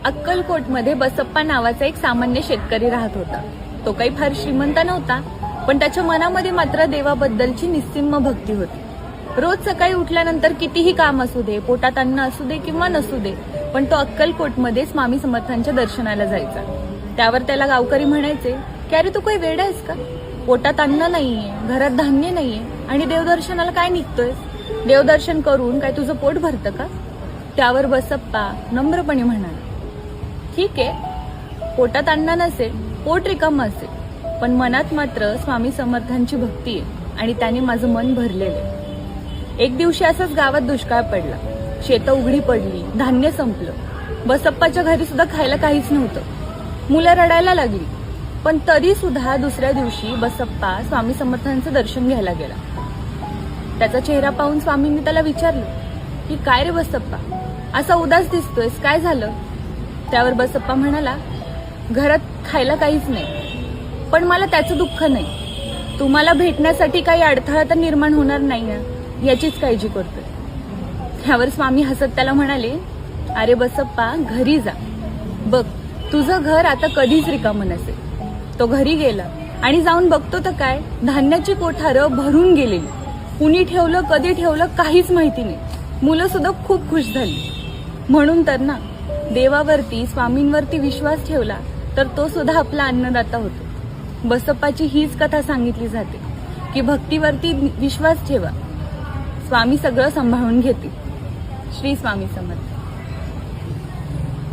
अक्कलकोटमध्ये बसप्पा नावाचा एक सामान्य शेतकरी राहत होता. तो काही फार श्रीमंत नव्हता, पण त्याच्या मनामध्ये मात्र देवाबद्दलची निस्सीम भक्ती होती. रोज सकाळी उठल्यानंतर कितीही काम असू दे, पोटात अन्न असू दे किंवा नसू दे, पण तो अक्कलकोटमध्ये स्वामी समर्थांच्या दर्शनाला जायचा. त्यावर त्याला गावकरी म्हणायचे की अरे तू काही वेडा आहेस का? पोटात अन्न नाहीये, घरात धान्य नाहीये आणि देवदर्शनाला काय निघतोयस? देवदर्शन करून काय तुझं पोट भरतं का? त्यावर बसप्पा नम्रपणे म्हणाला, ठीक आहे, पोटात अन्न नसेल, पोट रिकामं असेल, पण मनात मात्र स्वामी समर्थांची भक्ती आहे आणि त्याने माझं मन भरलेलं आहे. एक दिवशी असंच गावात दुष्काळ पडला, शेतं उघडी पडली, धान्य संपलं. बसप्पाच्या घरी सुद्धा खायला काहीच नव्हतं. मुलं रडायला लागली, पण तरी सुद्धा दुसऱ्या दिवशी बसप्पा स्वामी समर्थांचं दर्शन घ्यायला गेला. त्याचा चेहरा पाहून स्वामींनी त्याला विचारलं की काय रे बसप्पा, असा उदास दिसतोयस, काय झालं? त्यावर बसप्पा म्हणाला, घरात खायला काहीच नाही, पण मला त्याचं दुःख नाही. तुम्हाला भेटण्यासाठी काही अडथळा तर निर्माण होणार नाही ना, याचीच काळजी करतोय. त्यावर स्वामी हसत त्याला म्हणाले, अरे बसप्पा, घरी जा, बघ तुझं घर आता कधीच रिकामं नसेल. तो घरी गेला आणि जाऊन बघतो तर काय, धान्याची कोठारं भरून गेलेली. कुणी ठेवलं, कधी ठेवलं, काहीच माहिती नाही. मुलं सुद्धा खूप खुश झाली. म्हणून तर ना, देवावरती, स्वामींवरती विश्वास ठेवला तर तो सुद्धा आपला अन्नदाता होतो. बसप्पाची हीच कथा सांगितली जाते की भक्तीवरती विश्वास ठेवा, स्वामी सगळं सांभाळून घेतील. श्री स्वामी समर्थ.